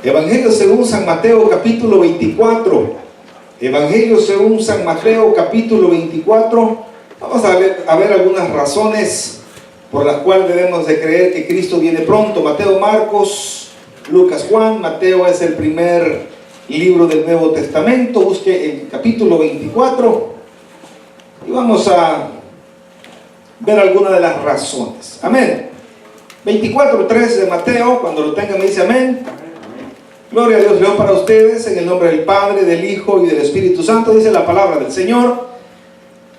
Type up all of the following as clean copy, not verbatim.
Evangelio según San Mateo capítulo 24. Evangelio según San Mateo capítulo 24. Vamos a ver algunas razones por las cuales debemos de creer que Cristo viene pronto. Mateo, Marcos, Lucas, Juan. Mateo es el primer libro del Nuevo Testamento. Busque el capítulo 24 y vamos a ver algunas de las razones. Amén. 24:3 de Mateo. Cuando lo tengan me dice amén. Gloria a Dios. Leo para ustedes en el nombre del Padre, del Hijo y del Espíritu Santo. Dice la palabra del Señor: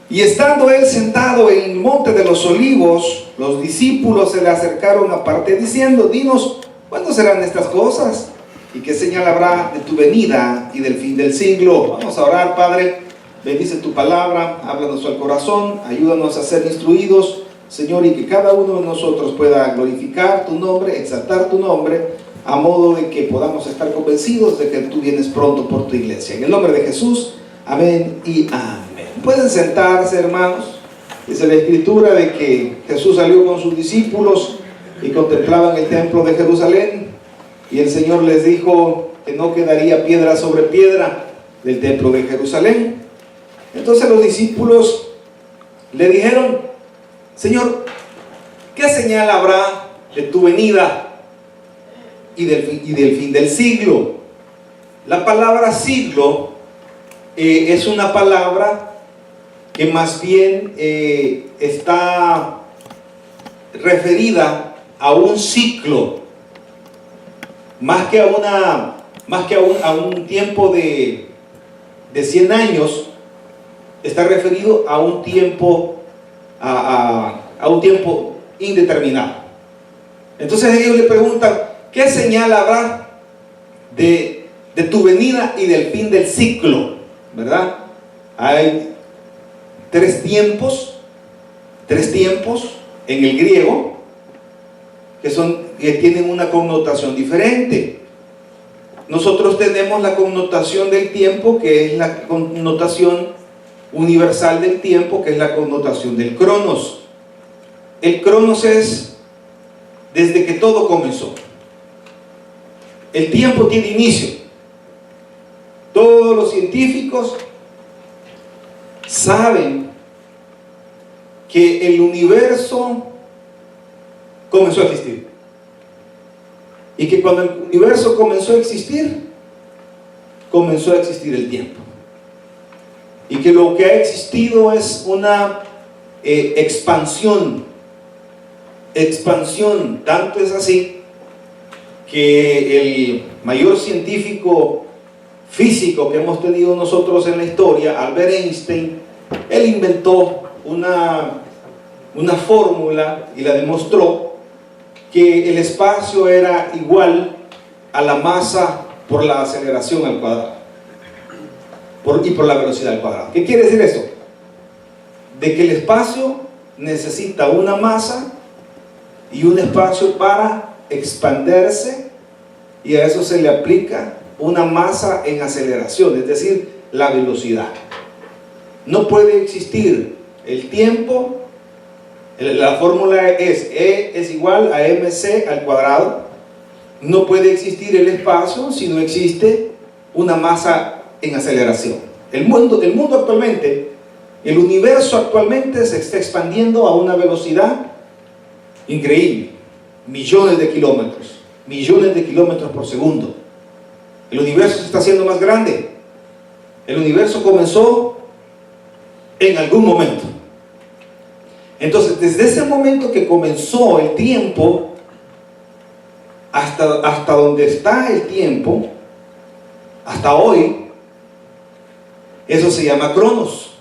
y estando él sentado en el monte de los olivos, los discípulos se le acercaron aparte diciendo: dinos, ¿cuándo serán estas cosas? ¿Y qué señal habrá de tu venida y del fin del siglo? Vamos a orar. Padre, bendice tu palabra, háblanos al corazón, ayúdanos a ser instruidos, Señor, y que cada uno de nosotros pueda glorificar tu nombre, exaltar tu nombre, a modo de que podamos estar convencidos de que tú vienes pronto por tu iglesia. En el nombre de Jesús, amén y amén. Pueden sentarse, hermanos. Dice la Escritura de que Jesús salió con sus discípulos y contemplaban el templo de Jerusalén, y el Señor les dijo que no quedaría piedra sobre piedra del templo de Jerusalén. Entonces los discípulos le dijeron: Señor, ¿qué señal habrá de tu venida y del fin del siglo? La palabra siglo es una palabra que más bien está referida a un ciclo, más que a un tiempo de 100 años. Está referido a un tiempo a un tiempo indeterminado. Entonces ellos le preguntan: ¿qué señal habrá de tu venida y del fin del ciclo? ¿Verdad? Hay tres tiempos en el griego que tienen una connotación diferente. Nosotros tenemos la connotación del tiempo, que es la connotación universal del tiempo, que es la connotación del cronos. El cronos es desde que todo comenzó. El tiempo tiene inicio. Todos los científicos saben que el universo comenzó a existir, y que cuando el universo comenzó a existir el tiempo, y que lo que ha existido es una expansión. Tanto es así que el mayor científico físico que hemos tenido nosotros en la historia, Albert Einstein, él inventó una fórmula y la demostró, que el espacio era igual a la masa por la aceleración al cuadrado y por la velocidad al cuadrado. ¿Qué quiere decir esto? De que el espacio necesita una masa y un espacio para expandirse, y a eso se le aplica una masa en aceleración, es decir, la velocidad. No puede existir el tiempo. La fórmula es E es igual a mc al cuadrado. No puede existir el espacio si no existe una masa en aceleración. El mundo actualmente, el universo actualmente se está expandiendo a una velocidad increíble, millones de kilómetros por segundo. El universo se está haciendo más grande. El universo comenzó en algún momento. Entonces, desde ese momento que comenzó el tiempo hasta donde está el tiempo, hasta hoy, eso se llama cronos,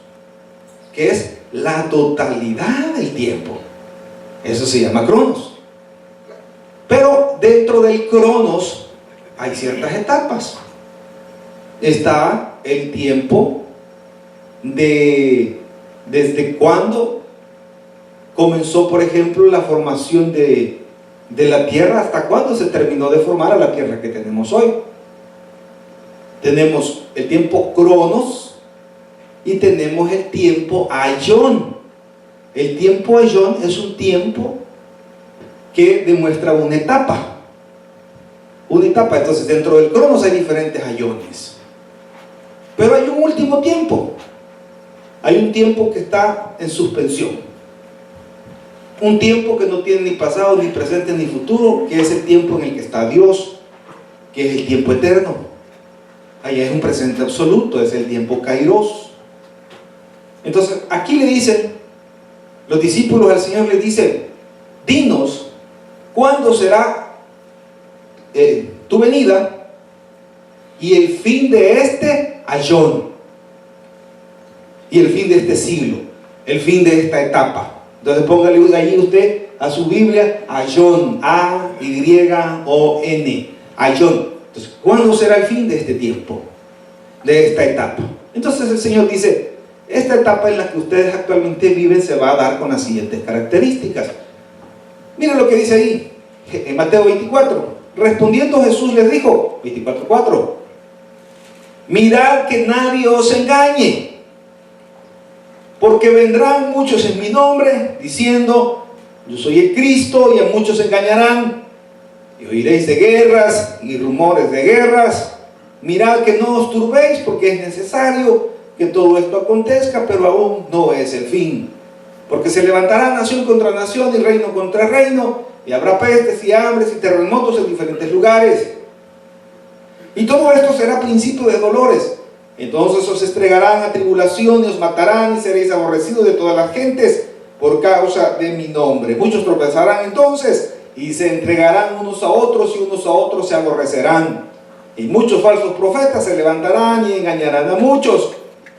que es la totalidad del tiempo. Eso se llama cronos. Pero dentro del cronos hay ciertas etapas. Está el tiempo desde cuando comenzó, por ejemplo, la formación de la Tierra, hasta cuando se terminó de formar a la Tierra que tenemos hoy. Tenemos el tiempo cronos y tenemos el tiempo aion. El tiempo aion es un tiempo que demuestra una etapa. una etapa. Entonces, dentro del Cronos hay diferentes ayones. Pero hay un último tiempo. Hay un tiempo que está en suspensión. Un tiempo que no tiene ni pasado, ni presente, ni futuro, que es el tiempo en el que está Dios, que es el tiempo eterno. Allá es un presente absoluto, es el tiempo kairos. Entonces, aquí le dicen, los discípulos al Señor le dicen, dinos, ¿cuándo será tu venida y el fin de este ayón, y el fin de este siglo, el fin de esta etapa? Entonces póngale ahí usted a su Biblia ayón, A-Y-O-N, ayón. Entonces, ¿cuándo será el fin de este tiempo, de esta etapa? Entonces el Señor dice, esta etapa en la que ustedes actualmente viven se va a dar con las siguientes características. Miren lo que dice ahí, en Mateo 24. Respondiendo Jesús les dijo, 24:4, mirad que nadie os engañe, porque vendrán muchos en mi nombre, diciendo, yo soy el Cristo, y a muchos engañarán, y oiréis de guerras y rumores de guerras. Mirad que no os turbéis, porque es necesario que todo esto acontezca, pero aún no es el fin. Porque se levantará nación contra nación y reino contra reino, y habrá pestes y hambres y terremotos en diferentes lugares. Y todo esto será principio de dolores. Entonces os entregarán a tribulación y os matarán, y seréis aborrecidos de todas las gentes por causa de mi nombre. Muchos tropezarán entonces y se entregarán unos a otros, y unos a otros se aborrecerán. Y muchos falsos profetas se levantarán y engañarán a muchos.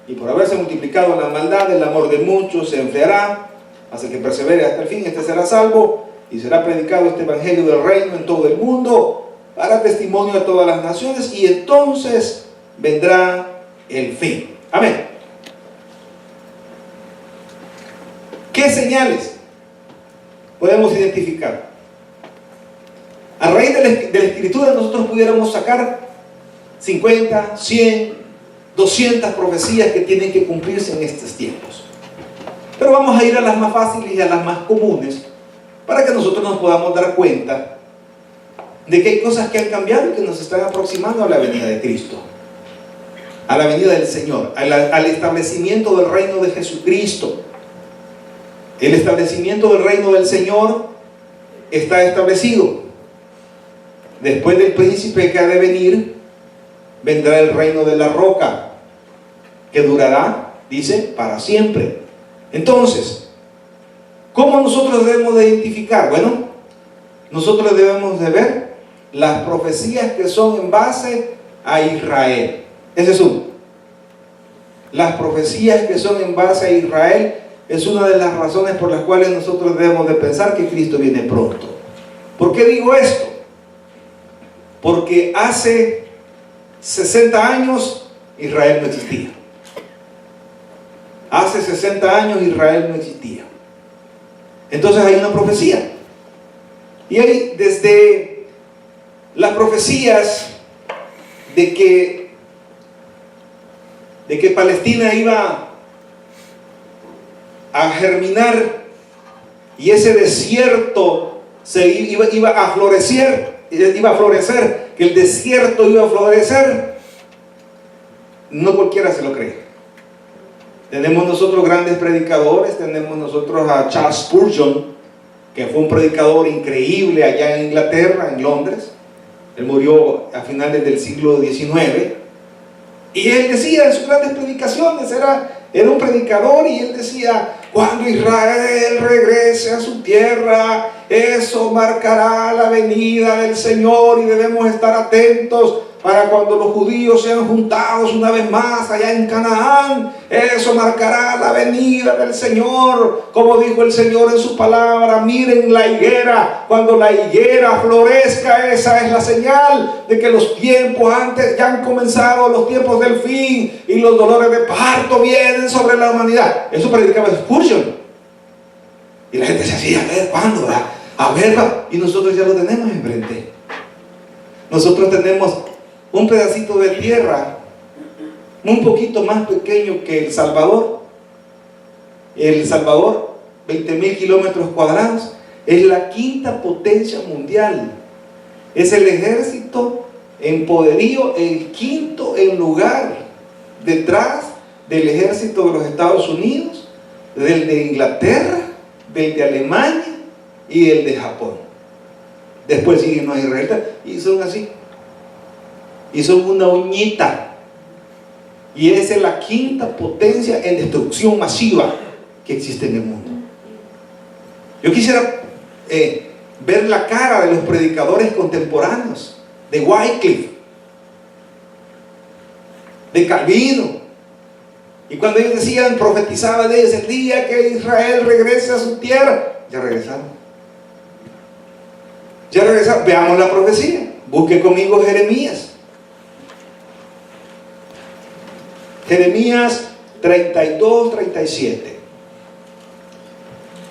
Y por haberse multiplicado la maldad, el amor de muchos se enfriará. Hasta que persevere hasta el fin, este será salvo. Y será predicado este evangelio del reino en todo el mundo, para testimonio a todas las naciones, y entonces vendrá el fin. Amén. ¿Qué señales podemos identificar? A raíz de la escritura nosotros pudiéramos sacar 50, 100, 200 profecías que tienen que cumplirse en estos tiempos. Pero vamos a ir a las más fáciles y a las más comunes, para que nosotros nos podamos dar cuenta de que hay cosas que han cambiado y que nos están aproximando a la venida de Cristo, a la venida del Señor, al establecimiento del reino de Jesucristo. El establecimiento del reino del Señor está establecido. Después del príncipe que ha de venir, vendrá el reino de la roca, que durará, dice, para siempre. Entonces, ¿cómo nosotros debemos de identificar? Bueno, nosotros debemos de ver las profecías que son en base a Israel. Ese es uno. Las profecías que son en base a Israel es una de las razones por las cuales nosotros debemos de pensar que Cristo viene pronto. ¿Por qué digo esto? Porque hace 60 años Israel no existía. Hace 60 años Israel no existía. Entonces hay una profecía. Y hay desde las profecías de que Palestina iba a germinar y ese desierto iba a florecer, que el desierto iba a florecer, no cualquiera se lo cree. Tenemos nosotros grandes predicadores, tenemos nosotros a Charles Spurgeon, que fue un predicador increíble allá en Inglaterra, en Londres. Él murió a finales del siglo XIX. Y él decía en sus grandes predicaciones, era un predicador, y él decía, cuando Israel regrese a su tierra, eso marcará la venida del Señor, y debemos estar atentos para cuando los judíos sean juntados una vez más allá en Canaán. Eso marcará la venida del Señor, como dijo el Señor en su palabra. Miren la higuera, cuando la higuera florezca, esa es la señal de que los tiempos antes ya han comenzado, los tiempos del fin, y los dolores de parto vienen sobre la humanidad. Eso predicaba Spurgeon, y la gente se hacía, a ver, ¿cuándo? A ver, y nosotros ya lo tenemos enfrente. Nosotros tenemos un pedacito de tierra un poquito más pequeño que El Salvador. El Salvador, 20.000 kilómetros cuadrados, es la quinta potencia mundial. Es el ejército en poderío, el quinto en lugar, detrás del ejército de los Estados Unidos, del de Inglaterra, del de Alemania y el de Japón. Después siguen los israelitas y son así, y son una uñita, y esa es la quinta potencia en destrucción masiva que existe en el mundo. Yo quisiera ver la cara de los predicadores contemporáneos, de Wycliffe, de Calvino, y cuando ellos decían, profetizaban de ellos, el día que Israel regrese a su tierra, ya regresaron. Ya regresaron. Veamos la profecía. Busque conmigo Jeremías. Jeremías 32, 37.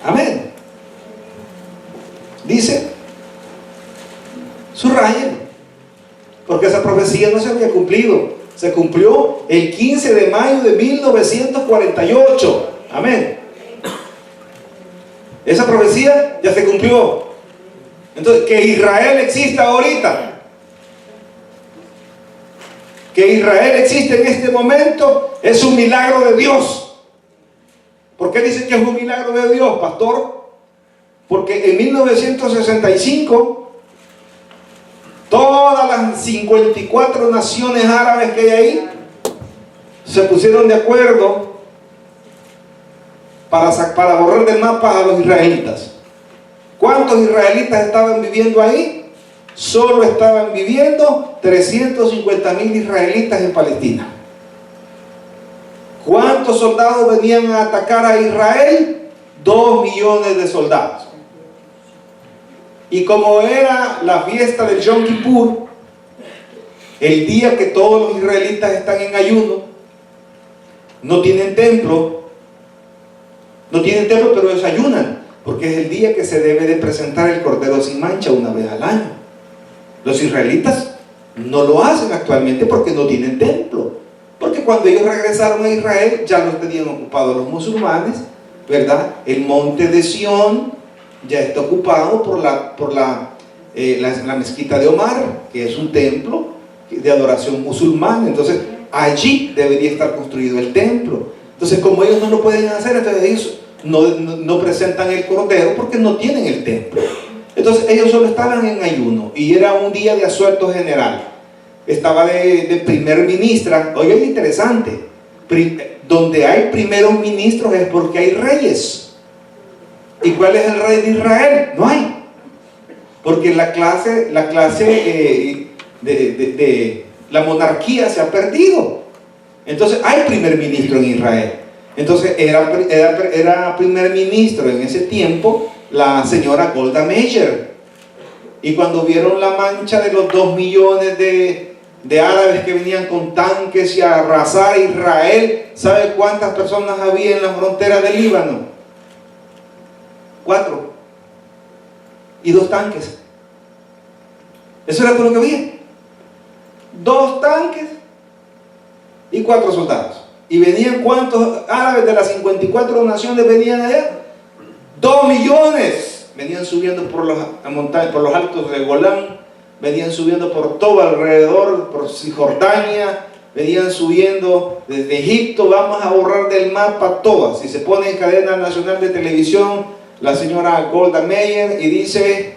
Amén. Dice, subrayen, porque esa profecía no se había cumplido. Se cumplió el 15 de mayo de 1948. Amén. Esa profecía ya se cumplió. Entonces, que Israel exista ahorita, que Israel existe en este momento, es un milagro de Dios. ¿Por qué dicen que es un milagro de Dios, pastor? Porque en 1965 todas las 54 naciones árabes que hay ahí se pusieron de acuerdo para borrar del mapa a los israelitas. ¿Cuántos israelitas estaban viviendo ahí? Solo estaban viviendo 350,000 israelitas en Palestina. ¿Cuántos soldados venían a atacar a Israel? 2 millones de soldados. Y como era la fiesta del Yom Kippur, el día que todos los israelitas están en ayuno, no tienen templo, pero desayunan, porque es el día que se debe de presentar el Cordero sin mancha una vez al año. Los israelitas no lo hacen actualmente porque no tienen templo, porque cuando ellos regresaron a Israel ya los tenían ocupados los musulmanes, ¿verdad? El monte de Sión ya está ocupado por la mezquita de Omar, que es un templo de adoración musulmana. Entonces allí debería estar construido el templo. Entonces, como ellos no lo pueden hacer, entonces ellos no presentan el cordero porque no tienen el templo. Entonces ellos solo estaban en ayuno y era un día de asueto general. Estaba de primer ministra. Oigan, es interesante, donde hay primeros ministros es porque hay reyes. ¿Y cuál es el rey de Israel? No hay, porque la monarquía se ha perdido. Entonces hay primer ministro en Israel. Entonces era primer ministro en ese tiempo la señora Golda Meir. Y cuando vieron la mancha de los 2 millones de árabes que venían con tanques y a arrasar Israel, ¿sabe cuántas personas había en la frontera del Líbano? 4 y 2 tanques. Eso era todo lo que había. 2 tanques y 4 soldados. ¿Y venían cuántos árabes de las 54 naciones venían allá? 2 millones. Venían subiendo por los montañas, por los altos de Golán, venían subiendo por todo alrededor, por Cisjordania, venían subiendo desde Egipto. Vamos a borrar del mapa todas. Si se pone en cadena nacional de televisión la señora Golda Meir y dice,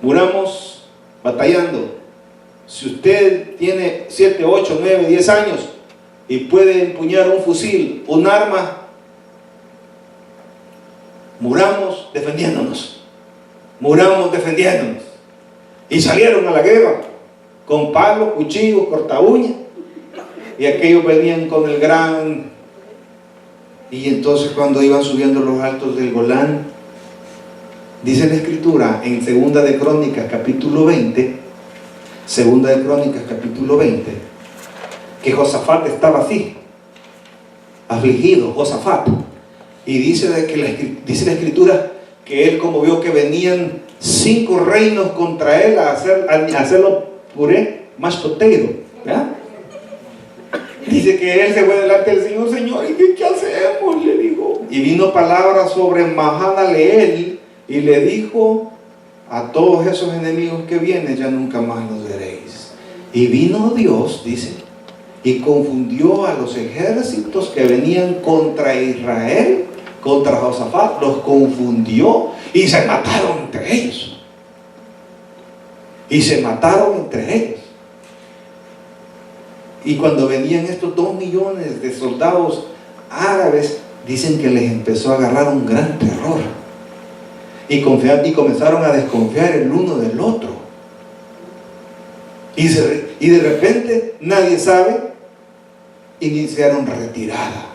muramos batallando. Si usted tiene 7, 8, 9, 10 años y puede empuñar un fusil, un arma, muramos defendiéndonos. Muramos defendiéndonos. Y salieron a la guerra con palos, cuchillos, corta uñas, y aquellos venían con el gran. Y entonces cuando iban subiendo los altos del Golán, dice la escritura en Segunda de Crónicas capítulo 20, que Josafat estaba así, afligido, Josafat. Y dice la escritura que él, como vio que venían 5 reinos contra él a hacerlo puré, más toteiro, ¿verdad? Dice que él se fue delante del Señor. Señor, ¿y qué hacemos? Le dijo. Y vino palabra sobre Mahalaleel y le dijo, a todos esos enemigos que vienen ya nunca más los veréis. Y vino Dios, dice, y confundió a los ejércitos que venían contra Israel, contra Josafat, los confundió y se mataron entre ellos. Y se mataron entre ellos. Y cuando venían estos 2 millones de soldados árabes, dicen que les empezó a agarrar un gran terror. Y comenzaron a desconfiar el uno del otro. Y de repente, nadie sabe, iniciaron retirada.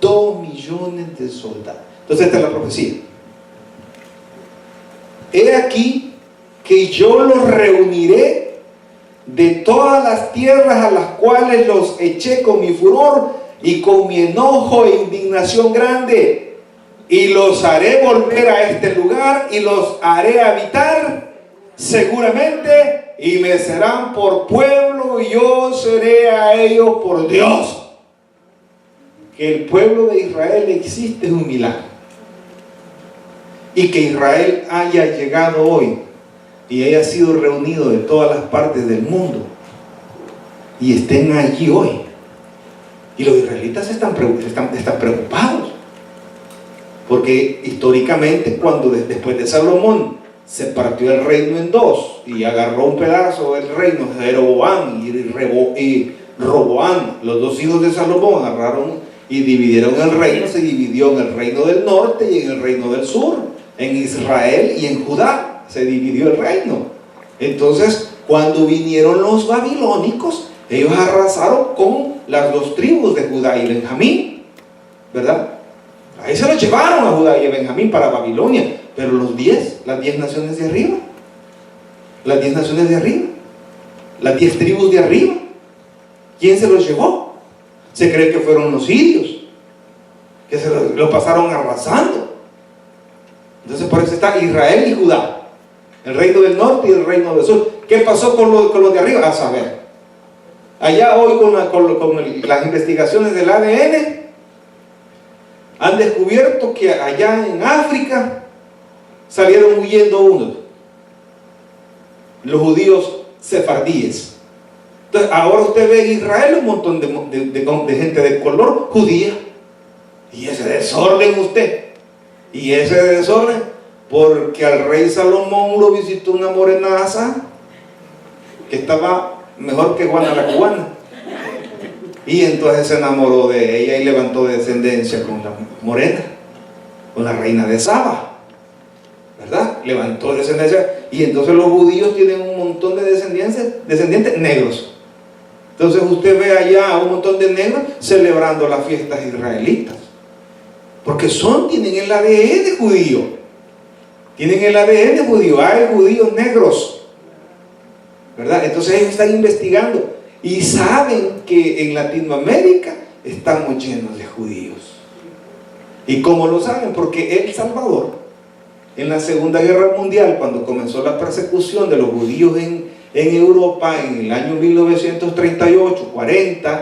2 millones de soldados. Entonces esta es la profecía. He aquí que yo los reuniré de todas las tierras a las cuales los eché con mi furor y con mi enojo e indignación grande, y los haré volver a este lugar y los haré habitar seguramente, y me serán por pueblo y yo seré a ellos por Dios. Que el pueblo de Israel existe es un milagro, y que Israel haya llegado hoy y haya sido reunido de todas las partes del mundo y estén allí hoy. Y los israelitas están preocupados, porque históricamente, cuando después de Salomón se partió el reino en dos y agarró un pedazo del reino Jeroboam y Roboam, los 2 hijos de Salomón, agarraron y dividieron el reino. Se dividió en el reino del norte y en el reino del sur, en Israel y en Judá. Se dividió el reino. Entonces, cuando vinieron los babilónicos, ellos arrasaron con las 2 tribus de Judá y Benjamín, ¿verdad? Ahí se los llevaron a Judá y a Benjamín para Babilonia. Pero las 10 naciones de arriba, las 10 naciones de arriba, las 10 tribus de arriba, ¿quién se los llevó? Se cree que fueron los sirios, que se lo pasaron arrasando. Entonces por eso está Israel y Judá, el reino del norte y el reino del sur. ¿Qué pasó con los de arriba? A saber. Allá hoy con las investigaciones del ADN han descubierto que allá en África salieron huyendo unos, los judíos sefardíes. Entonces ahora usted ve en Israel un montón de gente de color judía, y ese desorden porque al rey Salomón lo visitó una morenaza que estaba mejor que Juana la cubana, y entonces se enamoró de ella y levantó descendencia con la morena, con la reina de Saba, ¿verdad? Levantó descendencia, y entonces los judíos tienen un montón de descendientes negros. Entonces usted ve allá a un montón de negros celebrando las fiestas israelitas, porque tienen el ADN judío. Tienen el ADN judío. Hay judíos negros, ¿verdad? Entonces ellos están investigando y saben que en Latinoamérica estamos llenos de judíos. ¿Y cómo lo saben? Porque El Salvador, en la Segunda Guerra Mundial, cuando comenzó la persecución de los judíos en Europa en el año 1938-40,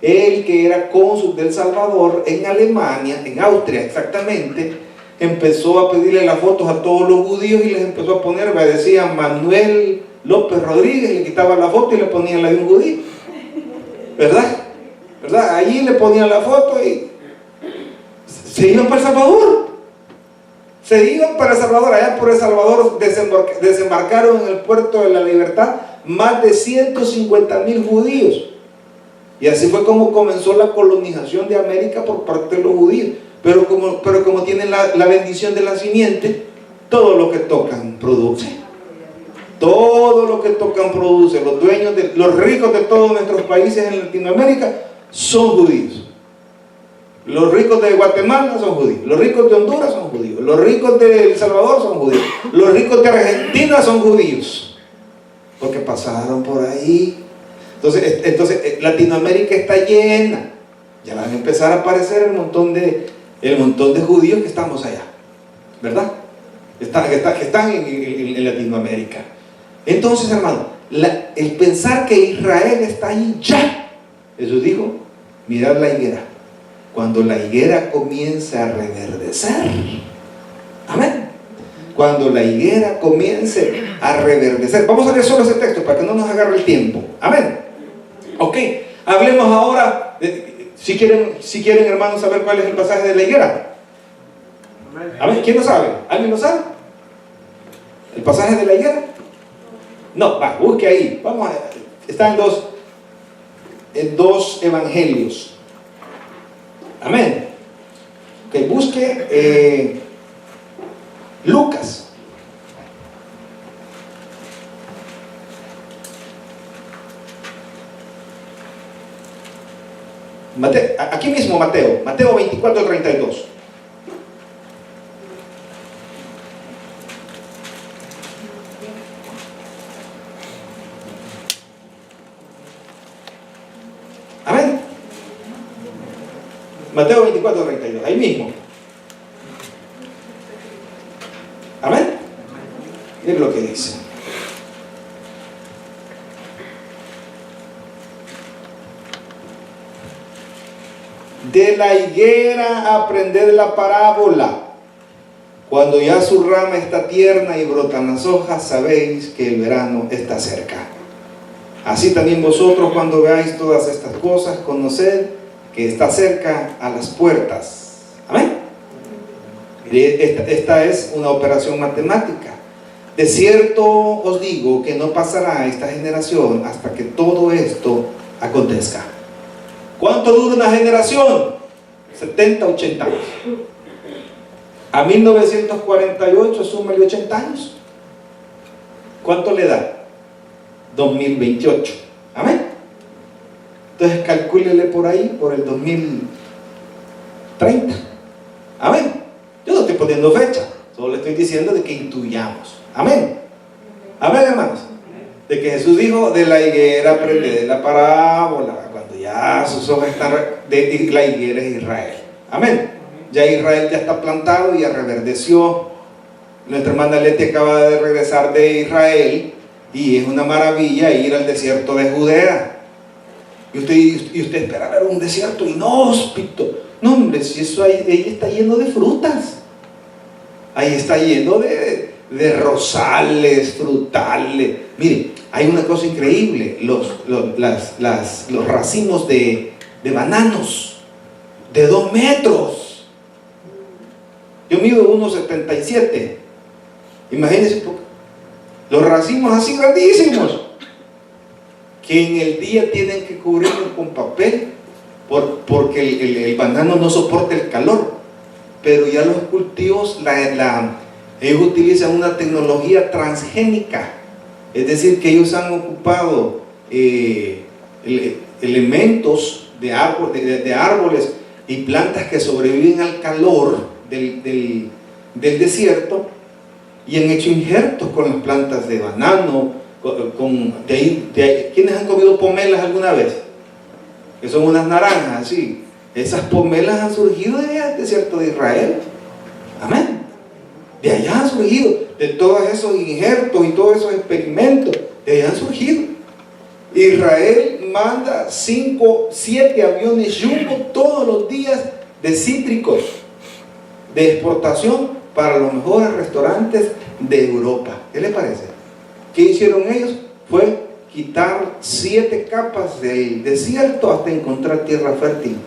el que era cónsul de El Salvador en Alemania, en Austria exactamente, empezó a pedirle las fotos a todos los judíos y les empezó a poner, decía Manuel López Rodríguez, le quitaba la foto y le ponían la de un judío, ¿verdad? Allí le ponían la foto y se iban para El Salvador. Allá por El Salvador desembarcaron en el puerto de la Libertad más de 150,000 judíos. Y así fue como comenzó la colonización de América por parte de los judíos. Pero como tienen la bendición de la simiente, todo lo que tocan produce. Todo lo que tocan produce. Los ricos de todos nuestros países en Latinoamérica son judíos. Los ricos de Guatemala son judíos. Los ricos de Honduras son judíos. Los ricos de El Salvador son judíos. Los ricos de Argentina son judíos, porque pasaron por ahí. Entonces Latinoamérica está llena. Ya van a empezar a aparecer el montón de judíos que estamos allá, ¿verdad? Que están en Latinoamérica. Entonces, hermano, el pensar que Israel está ahí ya, Jesús dijo, mirad la higuera. Cuando la higuera comienza a reverdecer, amén, cuando la higuera comience a reverdecer. Vamos a leer solo ese texto para que no nos agarre el tiempo. Amén. Ok, hablemos ahora, si quieren hermanos saber cuál es el pasaje de la higuera. Amén. ¿Quién lo sabe? ¿Alguien lo sabe? ¿El pasaje de la higuera? No, va, busque ahí. Vamos a, está en dos evangelios. Amén. Ok, busque Lucas. Aquí mismo Mateo 24:32. Amén. Mateo 24:32, ahí mismo. Amén. Miren lo que dice. De la higuera aprended la parábola. Cuando ya su rama está tierna y brotan las hojas, sabéis que el verano está cerca. Así también vosotros, cuando veáis todas estas cosas, conoced que está cerca a las puertas. Amén. Esta es una operación matemática. De cierto os digo que no pasará esta generación hasta que todo esto acontezca. ¿Cuánto dura una generación? 70, 80 años. A 1948 súmale 80 años. ¿Cuánto le da? 2028. Amén. Entonces calcúlele por ahí, por el 2030. Amén. Yo no estoy poniendo fecha, solo le estoy diciendo de que intuyamos. Amén. Amén, hermanos. De que Jesús dijo, de la higuera aprended de la parábola. Cuando ya sus hojas están, de la higuera es Israel. Amén. Ya Israel ya está plantado y ya reverdeció. Nuestra hermana Leti acaba de regresar de Israel y es una maravilla ir al desierto de Judea. Y usted espera ver un desierto inhóspito. No, hombre, si eso ahí está lleno de frutas. Ahí está lleno de rosales, frutales. Mire, hay una cosa increíble. Los racimos de bananos de 2 metros. Yo mido 1,77. Imagínense, los racimos así grandísimos, que en el día tienen que cubrirlo con papel, porque el banano no soporta el calor. Pero ya los cultivos, ellos utilizan una tecnología transgénica, es decir, que ellos han ocupado elementos de árboles y plantas que sobreviven al calor del desierto, y han hecho injertos con las plantas de banano. ¿Quiénes han comido pomelas alguna vez? Que son unas naranjas así. Esas pomelas han surgido del desierto de Israel. Amén. De allá han surgido, de todos esos injertos y todos esos experimentos, de allá han surgido. Israel manda 5, 7 aviones Jumbo todos los días de cítricos de exportación para los mejores restaurantes de Europa. ¿Qué les parece? ¿Qué hicieron ellos? Fue quitar 7 capas del desierto hasta encontrar tierra fértil.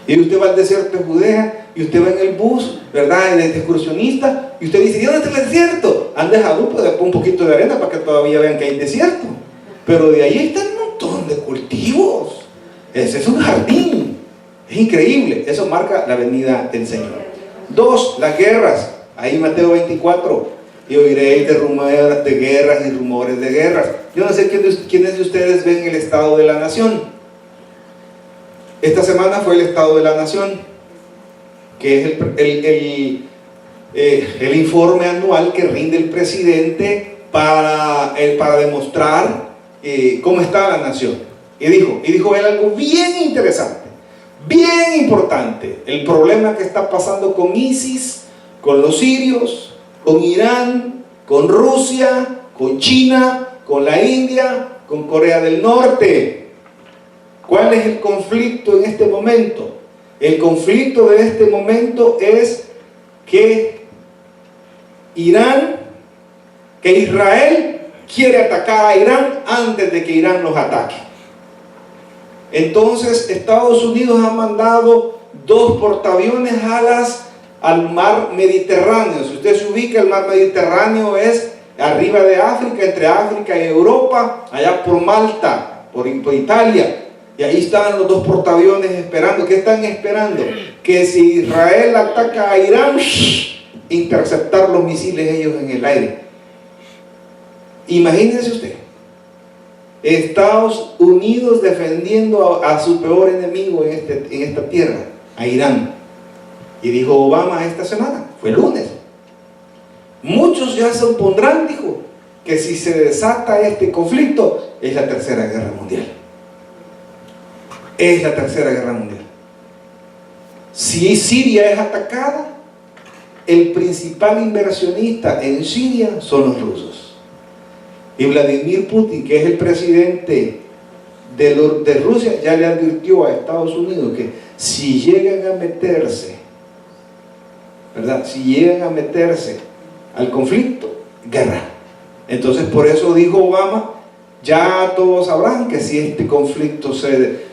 Y usted va al desierto de Judea y usted va en el bus, ¿verdad?, de excursionista, y usted dice, ¿y dónde está el desierto? Han dejado un poquito de arena para que todavía vean que hay desierto, pero de ahí está un montón de cultivos. Ese es un jardín. Es increíble. Eso marca la venida del Señor. 2, las guerras. Ahí Mateo 24. Y oiréis de rumores de guerras y rumores de guerras. Yo no sé quiénes de ustedes ven el estado de la nación. Esta semana fue el estado de la nación, que es el informe anual que rinde el presidente para demostrar cómo está la nación. Y dijo él algo bien interesante, bien importante: el problema que está pasando con ISIS, con los sirios, con Irán, con Rusia, con China, con la India, con Corea del Norte. ¿Cuál es el conflicto en este momento? El conflicto de este momento es que que Israel quiere atacar a Irán antes de que Irán los ataque. Entonces Estados Unidos ha mandado 2 portaaviones al mar Mediterráneo. Si usted se ubica, el mar Mediterráneo es arriba de África, entre África y Europa, allá por Malta, por Italia. Y ahí estaban los 2 portaaviones esperando. ¿Qué están esperando? Que si Israel ataca a Irán, interceptar los misiles ellos en el aire. Imagínense usted, Estados Unidos defendiendo a su peor enemigo en esta tierra, a Irán. Y dijo Obama esta semana, fue el lunes, muchos ya se opondrán, dijo, que si se desata este conflicto, es la tercera guerra mundial. Es la tercera guerra mundial. Si Siria es atacada, el principal inversionista en Siria son los rusos. Y Vladimir Putin, que es el presidente de Rusia, ya le advirtió a Estados Unidos que si llegan a meterse, ¿verdad? Si llegan a meterse al conflicto, guerra. Entonces por eso dijo Obama, ya todos sabrán que si este conflicto se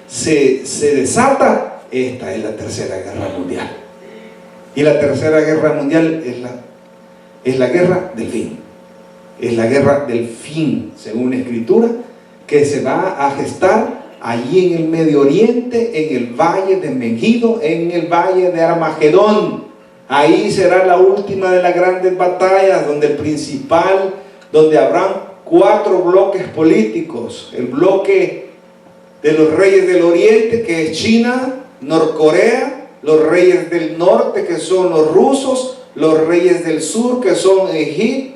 desata, esta es la tercera guerra mundial. Y la tercera guerra mundial es la guerra del fin. Es la guerra del fin, según la Escritura, que se va a gestar allí en el Medio Oriente, en el valle de Megiddo, en el valle de Armagedón. Ahí será la última de las grandes batallas, donde habrán 4 bloques políticos. El bloque de los reyes del Oriente, que es China, Norcorea, los reyes del norte, que son los rusos, los reyes del sur, que son los egipcios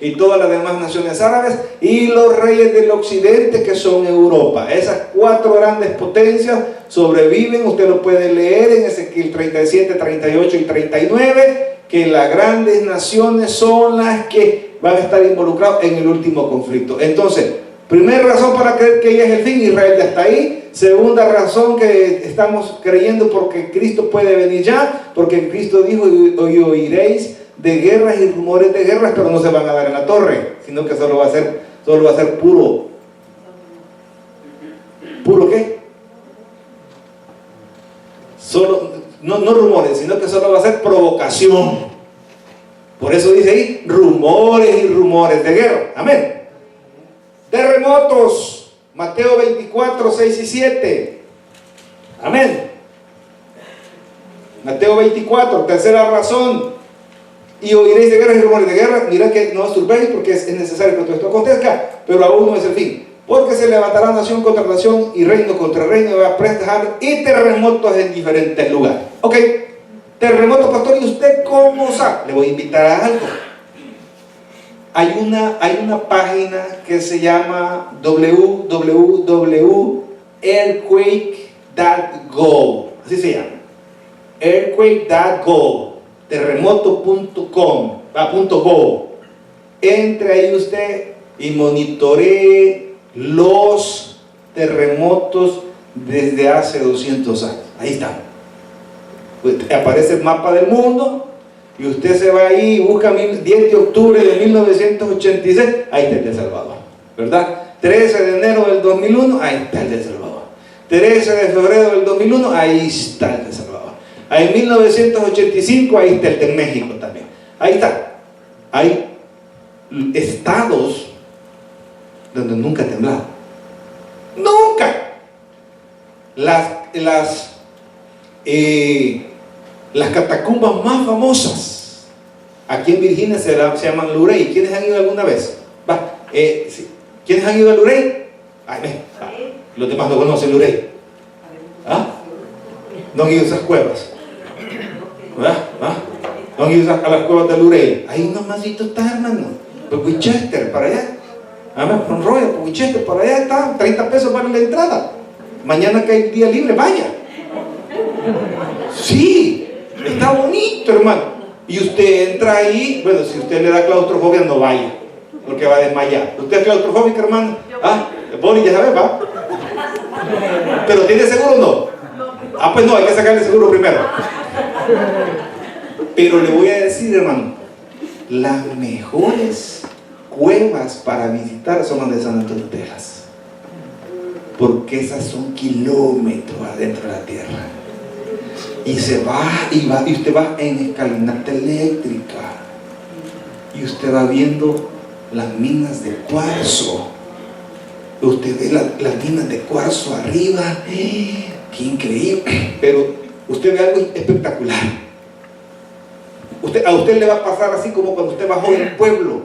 y todas las demás naciones árabes, y los reyes del occidente, que son Europa. Esas 4 grandes potencias sobreviven. Usted lo puede leer en Ezequiel 37, 38 y 39, que las grandes naciones son las que van a estar involucradas en el último conflicto. Entonces, primera razón para creer que ella es el fin, Israel ya está ahí. Segunda razón que estamos creyendo porque Cristo puede venir ya, porque Cristo dijo, hoy oiréis de guerras y rumores de guerras, pero no se van a dar en la torre, sino que solo va a ser puro ¿qué? No rumores, sino que solo va a ser provocación. Por eso dice ahí, rumores y rumores de guerra. Amén. Terremotos, Mateo 24, 6 y 7. Amén. Mateo 24, tercera razón. Y oiréis de guerras y rumores de guerra. Mirad que no os turbéis, porque es necesario que todo esto acontezca, pero aún no es el fin. Porque se levantará nación contra nación y reino contra reino, y va a prestar y terremotos en diferentes lugares. Ok, terremotos, pastor, ¿y usted cómo sabe? Le voy a invitar a algo. Hay una página que se llama www.earthquake.gov, así se llama, earthquake.gov, terremoto.com, .gov. Entre ahí usted y monitoree los terremotos desde hace 200 años. Ahí están. Pues aparece el mapa del mundo. Y usted se va ahí y busca 10 de octubre de 1986, ahí está el de El Salvador, ¿verdad? 13 de enero del 2001, ahí está el de El Salvador. 13 de febrero del 2001, ahí está el de El Salvador. En 1985, ahí está el de México también. Ahí está. Hay estados donde nunca ha temblado. ¡Nunca! Las catacumbas más famosas aquí en Virginia se llaman Luray. ¿Quiénes han ido alguna vez? Sí. ¿Quiénes han ido a Luray? Los demás no conocen Luray. No han ido a esas cuevas. No han ido a las cuevas de Luray. Ahí nomasito está, hermano. Pues Winchester para allá. From Royal, pues Winchester para allá está. 30 pesos para la entrada. Mañana que hay día libre, vaya. Sí. Está bonito, hermano. Y usted entra ahí, bueno, si usted le da claustrofobia, no vaya, porque va a desmayar. ¿Usted es claustrofóbico, hermano? Boris, ya sabes, va. ¿Pero tiene seguro o no? Pues no, hay que sacarle seguro primero. Pero le voy a decir, hermano, las mejores cuevas para visitar son las de San Antonio, Texas, porque esas son kilómetros adentro de la tierra, y se va y usted va en escalinata eléctrica y usted va viendo las minas de cuarzo. Usted ve las minas de cuarzo arriba, qué increíble, pero usted ve algo espectacular. A usted le va a pasar así como cuando usted bajó del pueblo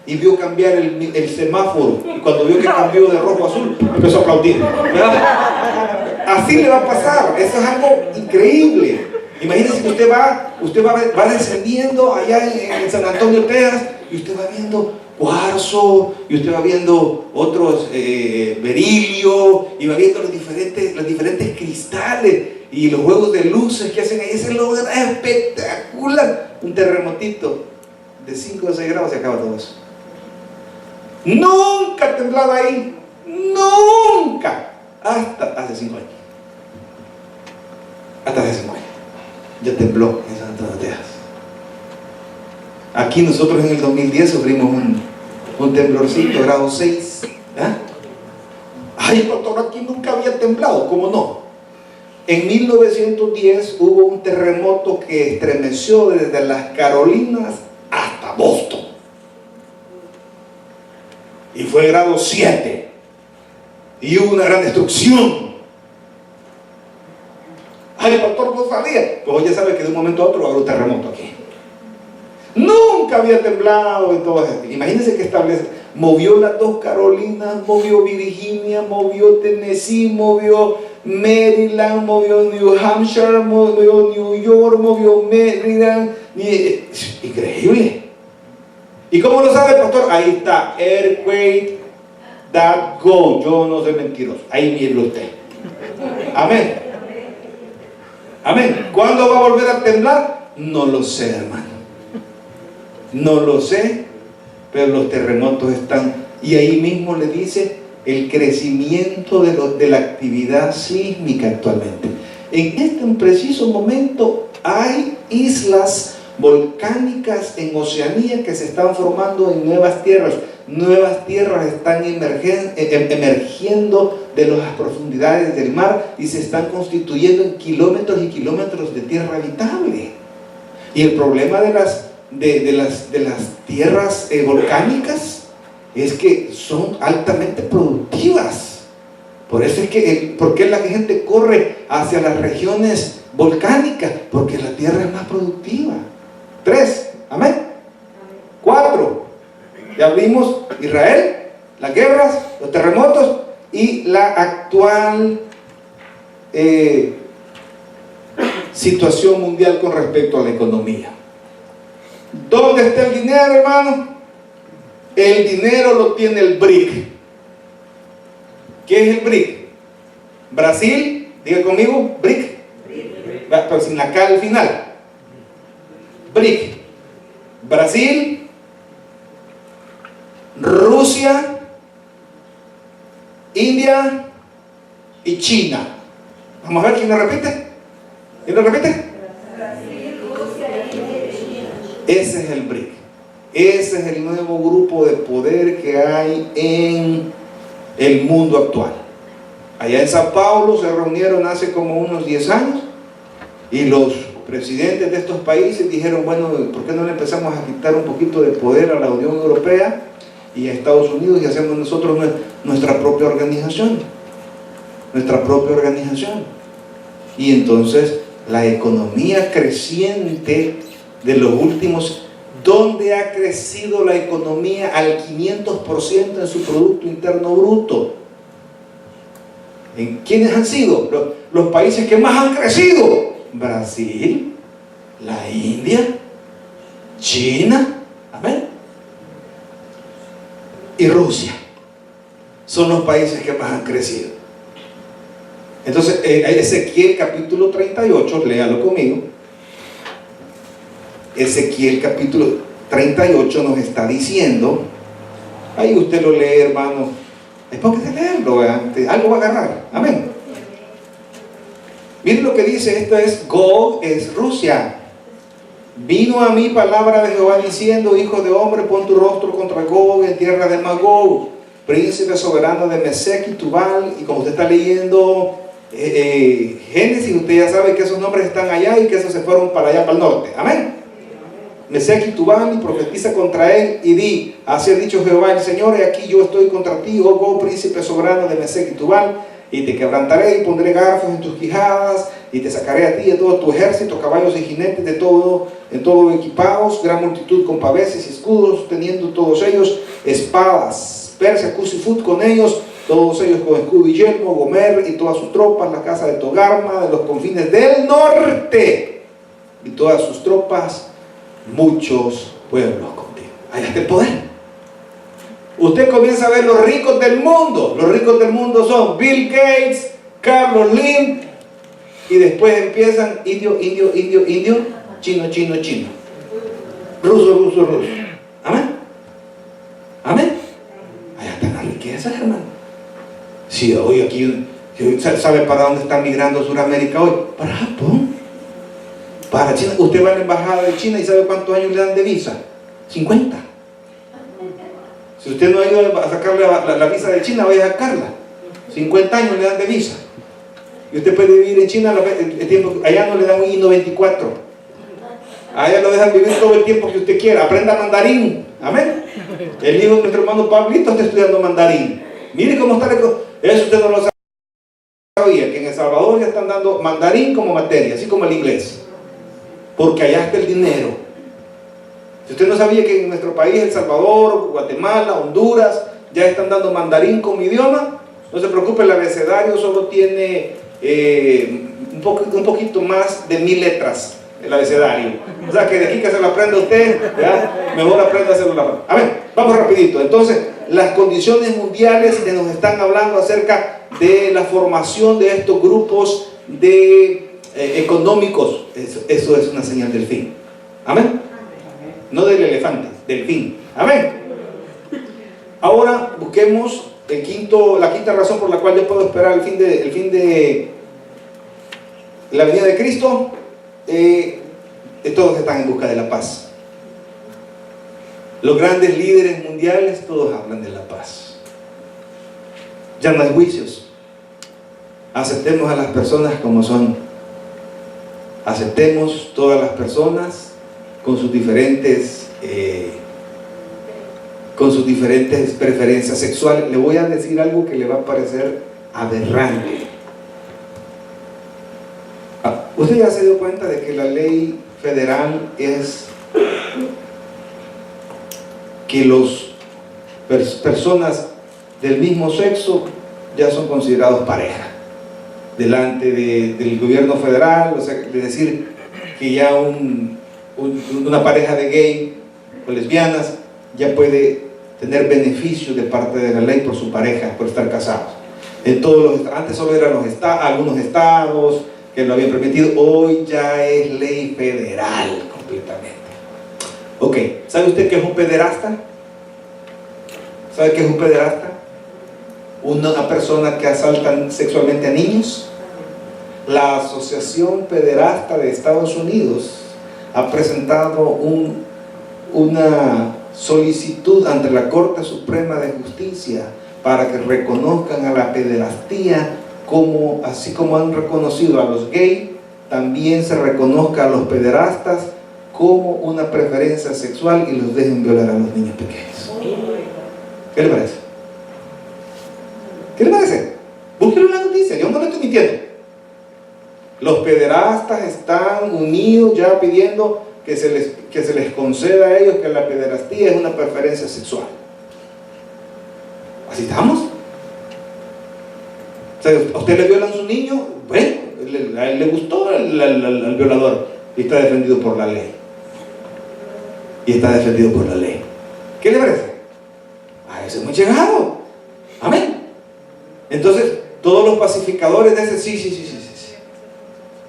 y vio cambiar el semáforo, y cuando vio que cambió de rojo a azul empezó a aplaudir, ¿verdad? Así le va a pasar. Eso es algo increíble. Imagínense que usted va descendiendo allá en San Antonio, Texas, y usted va viendo cuarzo, y usted va viendo otros berilio, y va viendo los diferentes cristales y los juegos de luces que hacen ahí. Ese lugar es espectacular. Un terremotito de 5 o 6 grados se acaba todo eso. Nunca ha temblado ahí, nunca, hasta hace 5 años. Hasta hace 5 años ya tembló en San Antonio, Texas. Aquí nosotros en el 2010 sufrimos un temblorcito, grado 6. Ay, pastor, aquí nunca había temblado. ¿Cómo no? En 1910 hubo un terremoto que estremeció desde las Carolinas hasta Boston, y fue grado 7, y hubo una gran destrucción. Ay, pastor, no sabía. Pues hoy ya sabe que de un momento a otro va a haber un terremoto aquí. Nunca había temblado en todo esto. Imagínense que movió las 2 Carolinas, movió Virginia, movió Tennessee, movió Maryland, movió New Hampshire, movió New York, movió Maryland. Increíble. ¿Y cómo lo sabe, pastor? Ahí está, earthquake.go. Yo no soy mentiroso. Ahí mire usted. Amén. Amén. ¿Cuándo va a volver a temblar? No lo sé, hermano. No lo sé, pero los terremotos están. Y ahí mismo le dice el crecimiento de la actividad sísmica actualmente. En este preciso momento hay islas volcánicas en Oceanía que se están formando en nuevas tierras. Nuevas tierras están emergiendo de las profundidades del mar y se están constituyendo en kilómetros y kilómetros de tierra habitable. Y el problema de las tierras volcánicas es que son altamente productivas. Por eso es que ¿por qué la gente corre hacia las regiones volcánicas? Porque la tierra es más productiva. 3, amén. 4, ya vimos Israel, las guerras, los terremotos y la actual situación mundial con respecto a la economía. ¿Dónde está el dinero, hermano? El dinero lo tiene el BRIC. ¿Qué es el BRIC? Brasil, diga conmigo, BRIC, pero sin la K al final. BRIC: Brasil, Rusia, India y China. Vamos a ver quién lo repite. ¿Quién lo repite? Brasil, Rusia, India y China. Ese es el BRIC. Ese es el nuevo grupo de poder que hay en el mundo actual. Allá en Sao Paulo se reunieron hace como unos 10 años y los presidentes de estos países dijeron: bueno, ¿por qué no le empezamos a quitar un poquito de poder a la Unión Europea y a Estados Unidos y hacemos nosotros nuestra propia organización? Nuestra propia organización. Y entonces la economía creciente de los últimos, ¿dónde ha crecido la economía al 500% en su Producto Interno Bruto? ¿En quiénes han sido los países que más han crecido? Brasil, la India, China, amén, y Rusia. Son los países que más han crecido. Entonces, Ezequiel capítulo 38, léalo conmigo. Ezequiel capítulo 38 nos está diciendo, ahí usted lo lee, hermano, es porque de leerlo, algo va a agarrar, amén. Miren lo que dice, esto es Gog, es Rusia. Vino a mí palabra de Jehová diciendo: hijo de hombre, pon tu rostro contra Gog en tierra de Magog, príncipe soberano de Mesec y Tubal. Y como usted está leyendo Génesis, usted ya sabe que esos nombres están allá y que esos se fueron para allá, para el norte. Amén. Mesec y Tubal, y profetiza contra él y di: así ha dicho Jehová el Señor, y aquí yo estoy contra ti, oh Gog, príncipe soberano de Mesec y Tubal, y te quebrantaré y pondré garfios en tus quijadas, y te sacaré a ti de todo tu ejército, caballos y jinetes de todo, en todo equipados, gran multitud con paveses y escudos, teniendo todos ellos espadas, Persia, Cus y Fut con ellos, todos ellos con escudo y yelmo, Gomer y todas sus tropas, la casa de Togarma, de los confines del norte, y todas sus tropas, muchos pueblos contigo. Allá está el poder. Usted comienza a ver los ricos del mundo. Los ricos del mundo son Bill Gates, Carlos Slim, y después empiezan indio, chino, ruso. Amén. Amén. Allá están las riquezas, hermano. Sí, hoy aquí, ¿sabe para dónde está migrando Sudamérica hoy? Para Japón, para China. Usted va a la embajada de China y ¿sabe cuántos años le dan de visa? 50. Si usted no ha ido a sacarle la visa de China, vaya a sacarla. 50 años le dan de visa. Y usted puede vivir en China el tiempo. Allá no le dan un I-94. Allá lo dejan vivir todo el tiempo que usted quiera. Aprenda mandarín. Amén. El hijo de nuestro hermano Pablito está estudiando mandarín. Mire cómo está. Eso usted no lo sabía. Que en El Salvador ya están dando mandarín como materia, así como el inglés. Porque allá está el dinero. Si usted no sabía que en nuestro país, El Salvador, Guatemala, Honduras, ya están dando mandarín como idioma, no se preocupe, el abecedario solo tiene un poquito más de 1000 letras, el abecedario. O sea que de aquí que se lo aprenda usted, ¿ya? Mejor aprenda a hacerlo. A ver, vamos rapidito. Entonces, las condiciones mundiales que nos están hablando acerca de la formación de estos grupos económicos, eso es una señal del fin. Amén. No del elefante, del fin. Amén. Ahora busquemos la quinta razón por la cual yo puedo esperar el fin de la venida de Cristo. Todos están en busca de la paz. Los grandes líderes mundiales, todos hablan de la paz. Ya no hay juicios. Aceptemos a las personas como son. Aceptemos todas las personas con sus diferentes preferencias sexuales. Le voy a decir algo que le va a parecer aberrante. Usted ya se dio cuenta de que la ley federal es que las personas del mismo sexo ya son considerados pareja delante del gobierno federal. O sea, es decir, que ya una pareja de gay o lesbianas ya puede tener beneficio de parte de la ley por su pareja, por estar casados. Antes solo eran algunos estados que lo habían permitido, hoy ya es ley federal completamente. Ok, ¿sabe usted qué es un pederasta? ¿Sabe qué es un pederasta? Una persona que asalta sexualmente a niños. La Asociación Pederasta de Estados Unidos ha presentado una solicitud ante la Corte Suprema de Justicia para que reconozcan a la pederastía así como han reconocido a los gays, también se reconozca a los pederastas como una preferencia sexual y los dejen violar a los niños pequeños. ¿Qué le parece? ¿Qué le parece? Búsquelo en la noticia, yo no le estoy mintiendo. Los pederastas están unidos ya pidiendo que se les conceda a ellos que la pederastía es una preferencia sexual. ¿Así estamos? O sea, ¿a usted le violan a su niño? Bueno, a él le gustó al violador y está defendido por la ley. ¿Qué le parece? A eso hemos llegado. Amén. Entonces, todos los pacificadores de ese sí.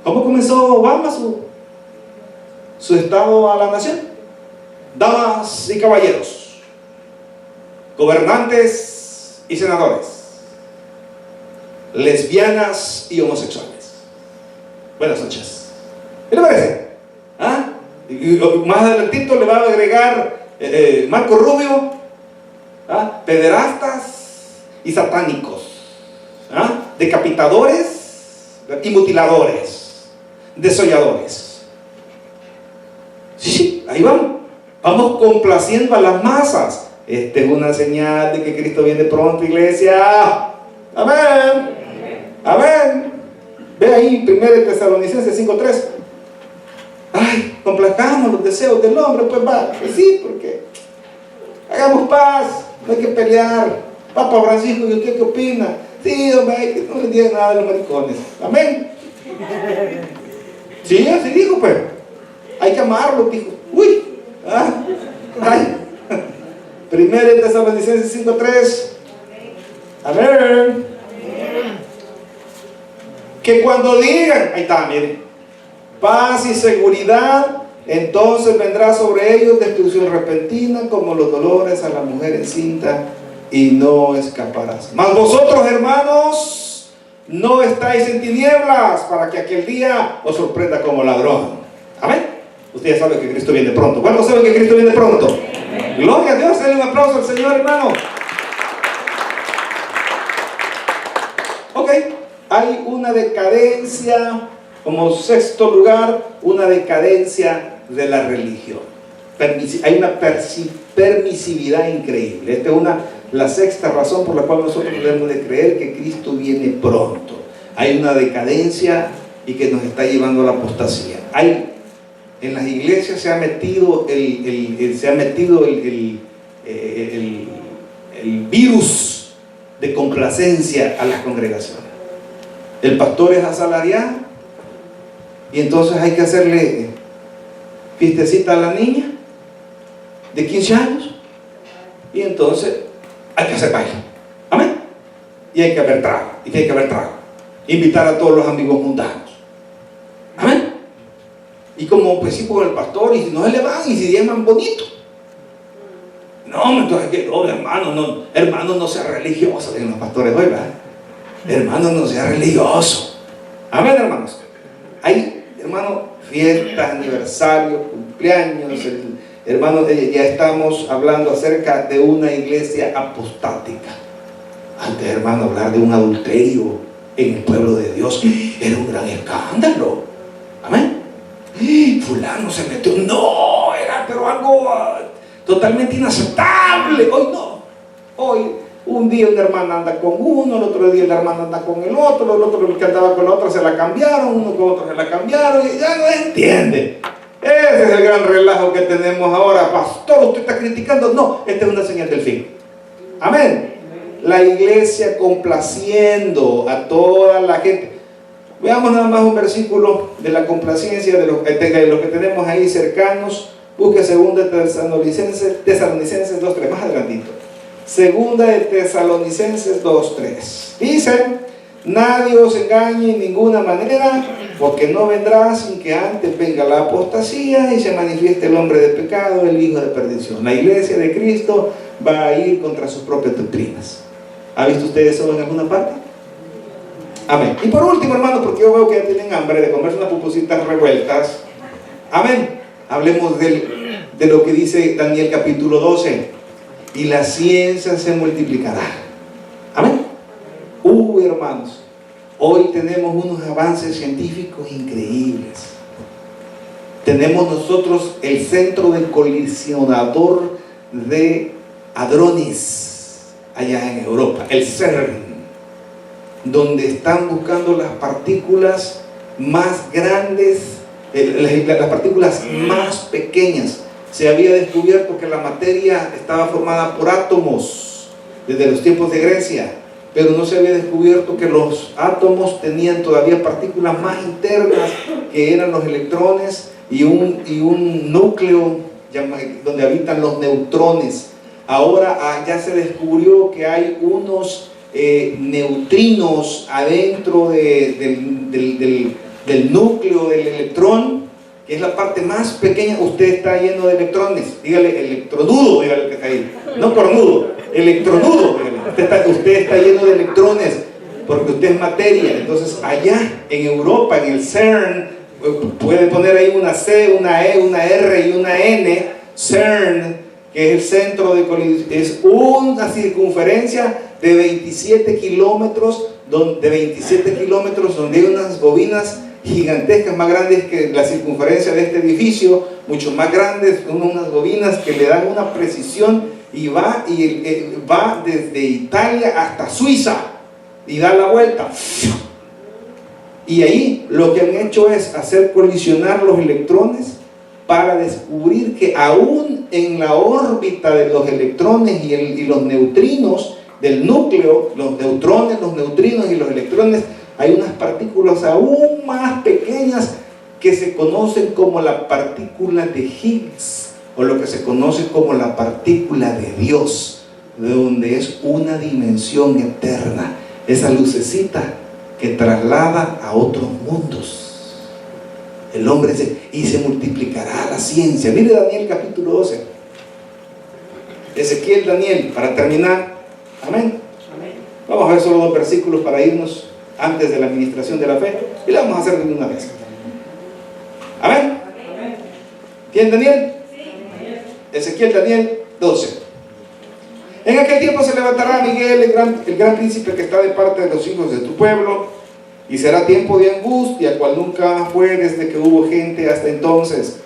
¿Cómo comenzó Obama su estado a la nación? Damas y caballeros, gobernantes y senadores, lesbianas y homosexuales, buenas noches. ¿Qué le parece? Y más adelantito le va a agregar Marco Rubio, pederastas y satánicos, decapitadores y mutiladores, desolladores. Sí, ahí vamos complaciendo a las masas. Esta es una señal de que Cristo viene pronto, iglesia. Amén. Amén. Ve ahí 1 Tesalonicenses 5:3. Ay, complazcamos los deseos del hombre, pues va, pues sí, porque hagamos paz, no hay que pelear. Papa Francisco, ¿y usted qué opina? Sí, hombre, que no le digan nada a los maricones. Amén. Sí, así dijo, pues. Hay que amarlos, dijo. Uy, ay. 1 Tesalonicenses 5:3. Amén. Que cuando digan, ahí está, miren, paz y seguridad, entonces vendrá sobre ellos destrucción repentina como los dolores a la mujer encinta, y no escaparás. Mas vosotros, hermanos, no estáis en tinieblas para que aquel día os sorprenda como ladrón. Amén. Ustedes saben que Cristo viene pronto. ¿Cuántos saben que Cristo viene pronto? Amén. Gloria a Dios. Denle un aplauso al Señor, hermano. Ok. Hay una decadencia, como sexto lugar, una decadencia de la religión. Hay una permisividad increíble. Esta es la sexta razón por la cual nosotros debemos de creer que Cristo viene pronto. Hay una decadencia y que nos está llevando a la apostasía. En las iglesias se ha metido el virus de complacencia a las congregaciones. El pastor es asalariado y entonces hay que hacerle fiestecita a la niña de 15 años y entonces hay que hacer baile. Amén. Y hay que haber trago, invitar a todos los amigos mundanos. Amén. Y como pues sí con el pastor, y si no se le van, y si llaman bonito. No, entonces que no, hermano, no sea religioso, dicen los pastores hoy, ¿verdad? Hermano, no sea religioso. Amén, hermanos. Hay, hermano, fiestas, aniversarios, cumpleaños. Hermano, ya estamos hablando acerca de una iglesia apostática. Antes, hermano, hablar de un adulterio en el pueblo de Dios era un gran escándalo. Amén. Fulano se metió. No, era pero algo totalmente inaceptable. Hoy no. Hoy un día una hermana anda con uno, el otro día la hermana anda con el otro que andaba con la otra se la cambiaron, uno con otro se la cambiaron, y ya no entiende. Ese es el gran relajo que tenemos ahora. Pastor, ¿usted está criticando? No, esta es una señal del fin. Amén. La iglesia complaciendo a toda la gente. Veamos nada más un versículo de la complacencia de lo que tenemos ahí cercanos. Busque 2 Tesalonicenses 2:3, más adelantito. 2 Tesalonicenses 2:3. Dice: nadie os engañe en ninguna manera, porque no vendrá sin que antes venga la apostasía y se manifieste el hombre de pecado, el hijo de perdición. La iglesia de Cristo va a ir contra sus propias doctrinas. ¿Ha visto ustedes eso en alguna parte? Amén. Y por último, hermano, porque yo veo que ya tienen hambre de comerse unas pupusitas revueltas. Amén. Hablemos de lo que dice Daniel capítulo 12. Y la ciencia se multiplicará. Amén. Hermanos, hoy tenemos unos avances científicos increíbles. Tenemos nosotros el centro del colisionador de hadrones allá en Europa, el CERN, donde están buscando las partículas más grandes, las partículas más pequeñas. Se había descubierto que la materia estaba formada por átomos desde los tiempos de Grecia, pero no se había descubierto que los átomos tenían todavía partículas más internas, que eran los electrones, y un núcleo donde habitan los neutrones. Ahora ya se descubrió que hay unos neutrinos adentro del núcleo del electrón, que es la parte más pequeña. Usted está lleno de electrones. Dígale electronudo, dígale que está ahí. No cornudo, electronudo. Usted está lleno de electrones porque usted es materia. Entonces allá en Europa, en el CERN, puede poner ahí una C, una E, una R y una N, CERN, que es el centro de colisión, es una circunferencia de 27 kilómetros, donde hay unas bobinas gigantescas, más grandes que la circunferencia de este edificio, mucho más grandes, unas bobinas que le dan una precisión y va desde Italia hasta Suiza y da la vuelta. Y ahí lo que han hecho es hacer colisionar los electrones para descubrir que aún en la órbita de los electrones y los neutrinos del núcleo, los neutrones, los neutrinos y los electrones, hay unas partículas aún más pequeñas que se conocen como la partícula de Higgs, o lo que se conoce como la partícula de Dios, de donde es una dimensión eterna, esa lucecita que traslada a otros mundos. El hombre y se multiplicará la ciencia. Mire Daniel capítulo 12. Ezequiel, Daniel, para terminar. Amén. Amén. Vamos a ver solo 2 versículos para irnos antes de la administración de la fe, y la vamos a hacer de una vez. Amén. ¿Tienen Daniel? Sí. Ezequiel, Daniel 12. En aquel tiempo se levantará Miguel, el gran príncipe que está de parte de los hijos de tu pueblo, y será tiempo de angustia, cual nunca fue desde que hubo gente hasta entonces.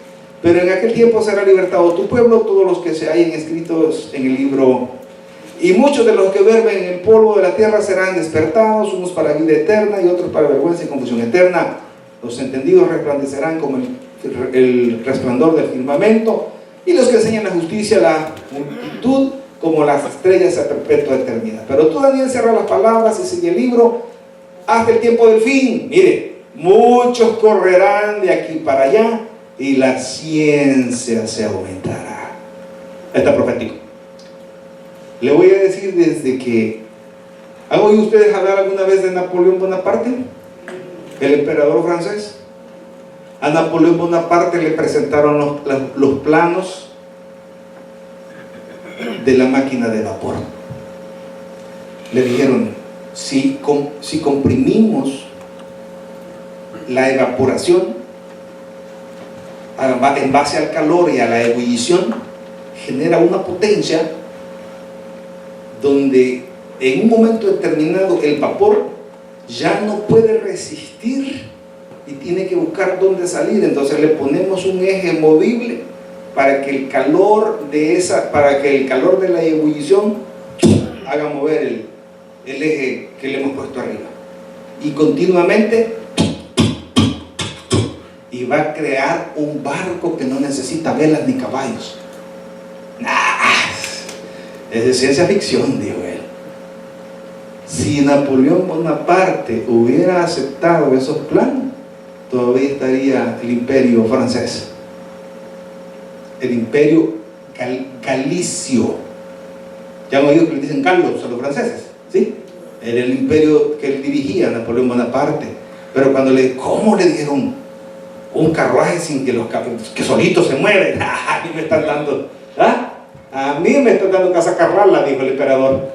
Pero en aquel tiempo será libertado tu pueblo, todos los que se hayan escritos en el libro. Y muchos de los que duermen en el polvo de la tierra serán despertados, unos para vida eterna y otros para vergüenza y confusión eterna. Los entendidos resplandecerán como el resplandor del firmamento, y los que enseñan la justicia, la multitud, como las estrellas a perpetua eternidad. Pero tú, Daniel, cierra las palabras y sigue el libro hasta el tiempo del fin. Mire, muchos correrán de aquí para allá y la ciencia se aumentará. Está profético. Le voy a decir desde que... ¿Han oído ustedes hablar alguna vez de Napoleón Bonaparte? El emperador francés. A Napoleón Bonaparte le presentaron los planos de la máquina de vapor. Le dijeron, si comprimimos la evaporación en base al calor y a la ebullición, genera una potencia donde en un momento determinado el vapor ya no puede resistir y tiene que buscar dónde salir. Entonces le ponemos un eje movible para que el calor de la ebullición haga mover el eje que le hemos puesto arriba, y continuamente, y va a crear un barco que no necesita velas ni caballos. Es de ciencia ficción, dijo él. Si Napoleón Bonaparte hubiera aceptado esos planes, todavía estaría el imperio francés, el imperio galicio. Ya han oído que le dicen Carlos a los franceses, ¿sí? Era el imperio que él dirigía, Napoleón Bonaparte. Pero cuando ¿cómo le dieron un carruaje sin que solitos se mueven? A mí me están dando, a mí me están dando casa carrala, dijo el emperador.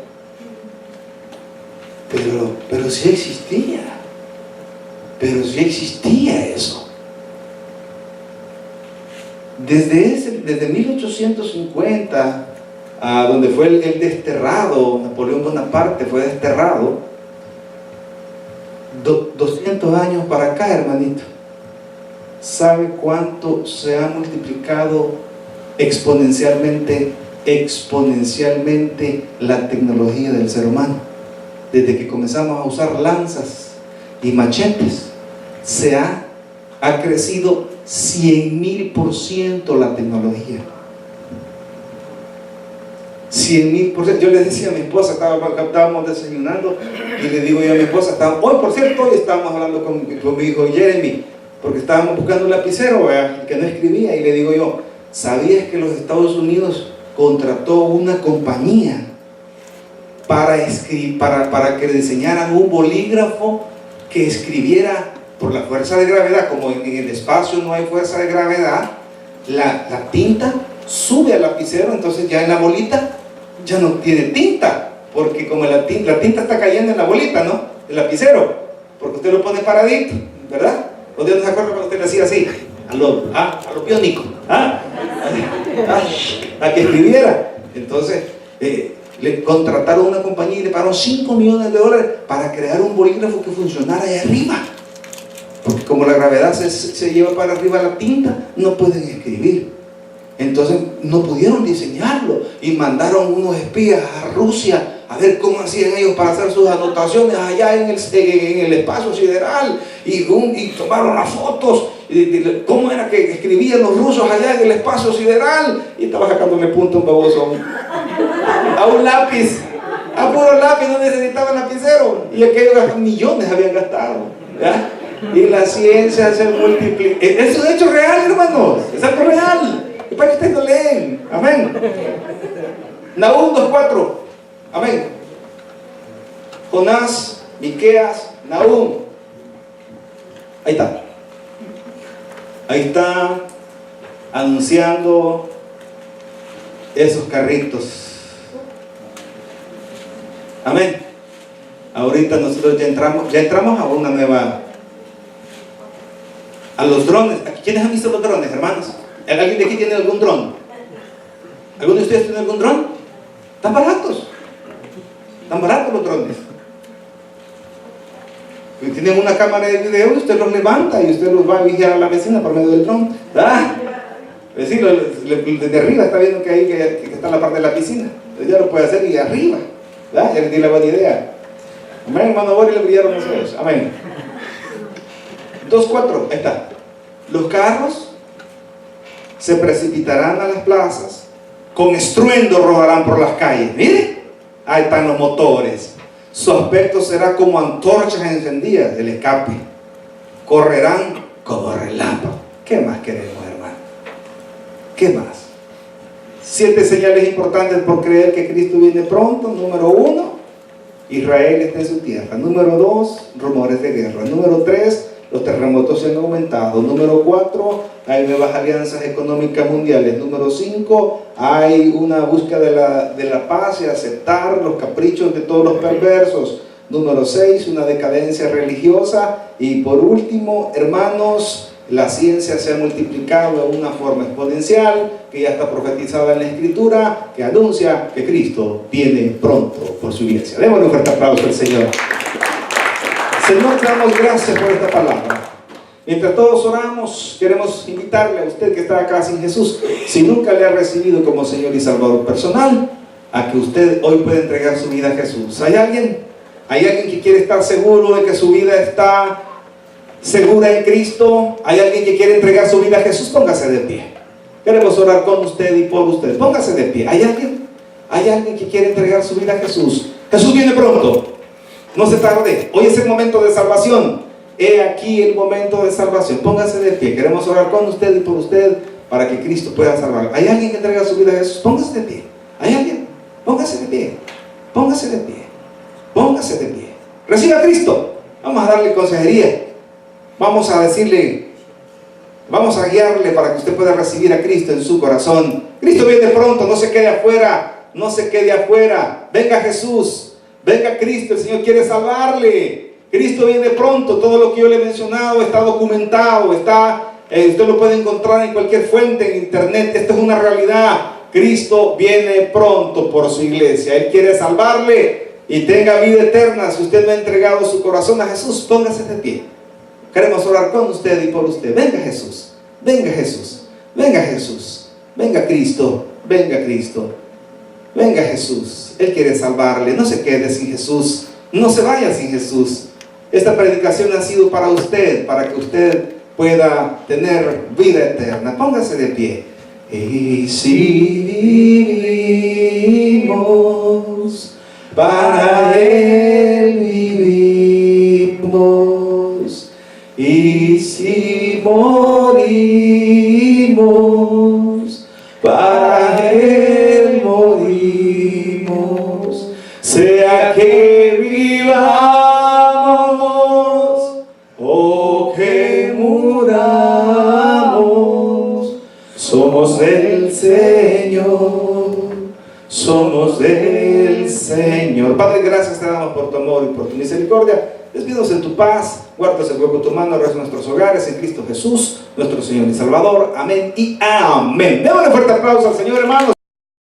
Pero sí existía. Pero sí existía eso. Desde 1850, donde fue el desterrado, Napoleón Bonaparte fue desterrado, 200 años para acá, hermanito, ¿sabe cuánto se ha multiplicado exponencialmente la tecnología del ser humano? Desde que comenzamos a usar lanzas y machetes, ha crecido 100,000% la tecnología. 100,000%. Yo le decía a mi esposa, estábamos desayunando, y le digo yo a mi esposa, hoy estábamos hablando con mi hijo Jeremy, porque estábamos buscando un lapicero que no escribía, y le digo yo, ¿sabías que los Estados Unidos contrató una compañía para que le diseñaran un bolígrafo que escribiera por la fuerza de gravedad? Como en el espacio no hay fuerza de gravedad, la tinta sube al lapicero, entonces ya en la bolita ya no tiene tinta, porque como la tinta está cayendo en la bolita, ¿no? El lapicero, porque usted lo pone paradito, ¿verdad? ¿O Dios no se acuerda cuando usted le hacía así? A lo biónico, a que escribiera. Entonces, le contrataron una compañía y le pagaron $5 millones para crear un bolígrafo que funcionara allá arriba. Porque como la gravedad se lleva para arriba la tinta, no pueden escribir. Entonces no pudieron diseñarlo y mandaron unos espías a Rusia a ver cómo hacían ellos para hacer sus anotaciones allá en el espacio sideral, y tomaron las fotos de cómo era que escribían los rusos allá en el espacio sideral, y estaba sacándole punto a un baboso a un lápiz, a puro lápiz, no necesitaban lapicero, y aquellos millones habían gastado, ¿ya? Y la ciencia se multiplica. Es un hecho real, hermanos, es algo real. ¿Y para qué ustedes no leen? Amén. Nahum 2:4. Amén. Jonás, Miqueas, Nahum. Ahí está. Ahí está anunciando esos carritos. Amén. Ahorita nosotros ya entramos a una nueva, a los drones. ¿Quiénes han visto los drones, hermanos? ¿Alguien de aquí tiene algún dron? ¿Alguno de ustedes tiene algún dron? Están baratos los drones. Tienen una cámara de video y usted los levanta y usted los va a vigilar a la vecina por medio del dron. Es decir, desde arriba está viendo que ahí que está la parte de la piscina. Entonces ya lo puede hacer y arriba. Ya les di la buena idea. Amén, hermano Boris, le brillaron los ojos. Amén. 2:4, ahí está. Los carros se precipitarán a las plazas, con estruendo rodarán por las calles. Mire, ahí están los motores. Su aspecto será como antorchas encendidas del escape. Correrán como relámpago. ¿Qué más queremos, hermano? ¿Qué más? 7 señales importantes por creer que Cristo viene pronto. Número 1, Israel está en su tierra. Número 2, rumores de guerra. Número 3, los terremotos se han aumentado. Número 4, hay nuevas alianzas económicas mundiales. Número 5, hay una búsqueda de la paz y aceptar los caprichos de todos los perversos. Número 6, una decadencia religiosa. Y por último, hermanos, la ciencia se ha multiplicado de una forma exponencial, que ya está profetizada en la Escritura, que anuncia que Cristo viene pronto por su iglesia. Démosle un fuerte aplauso al Señor. Señor, te damos gracias por esta palabra. Mientras todos oramos, queremos invitarle a usted que está acá sin Jesús, si nunca le ha recibido como Señor y Salvador personal, a que usted hoy pueda entregar su vida a Jesús. ¿Hay alguien? ¿Hay alguien que quiere estar seguro de que su vida está segura en Cristo? ¿Hay alguien que quiere entregar su vida a Jesús? Póngase de pie. Queremos orar con usted y por usted. Póngase de pie. ¿Hay alguien? ¿Hay alguien que quiere entregar su vida a Jesús? Jesús viene pronto. No se tarde. Hoy es el momento de salvación. He aquí el momento de salvación. Póngase de pie. Queremos orar con usted y por usted para que Cristo pueda salvarlo. ¿Hay alguien que entrega su vida a Jesús? Póngase de pie. ¿Hay alguien? Póngase de pie. Póngase de pie. Póngase de pie. Reciba a Cristo. Vamos a darle consejería. Vamos a decirle, vamos a guiarle para que usted pueda recibir a Cristo en su corazón. Cristo viene pronto. No se quede afuera. No se quede afuera. Venga Jesús. Venga Cristo, el Señor quiere salvarle. Cristo viene pronto. Todo lo que yo le he mencionado está documentado, usted lo puede encontrar en cualquier fuente en internet. Esto es una realidad. Cristo viene pronto por su iglesia. Él quiere salvarle y tenga vida eterna. Si usted no ha entregado su corazón a Jesús, póngase de pie. Queremos orar con usted y por usted. Venga Jesús, venga Jesús, venga Jesús, venga Cristo, venga Cristo. Venga Jesús, Él quiere salvarle. No se quede sin Jesús, no se vaya sin Jesús. Esta predicación ha sido para usted, para que usted pueda tener vida eterna. Póngase de pie. Y si vivimos, para Él vivimos. Y si morimos, para Él morimos. Sea que vivamos o que muramos, somos del Señor, somos del Señor. Padre, gracias te damos por tu amor y por tu misericordia. Despídanos en tu paz, guardas el hueco de tu mano, reza nuestros hogares en Cristo Jesús, nuestro Señor y Salvador. Amén y amén. Démosle un fuerte aplauso al Señor, hermanos.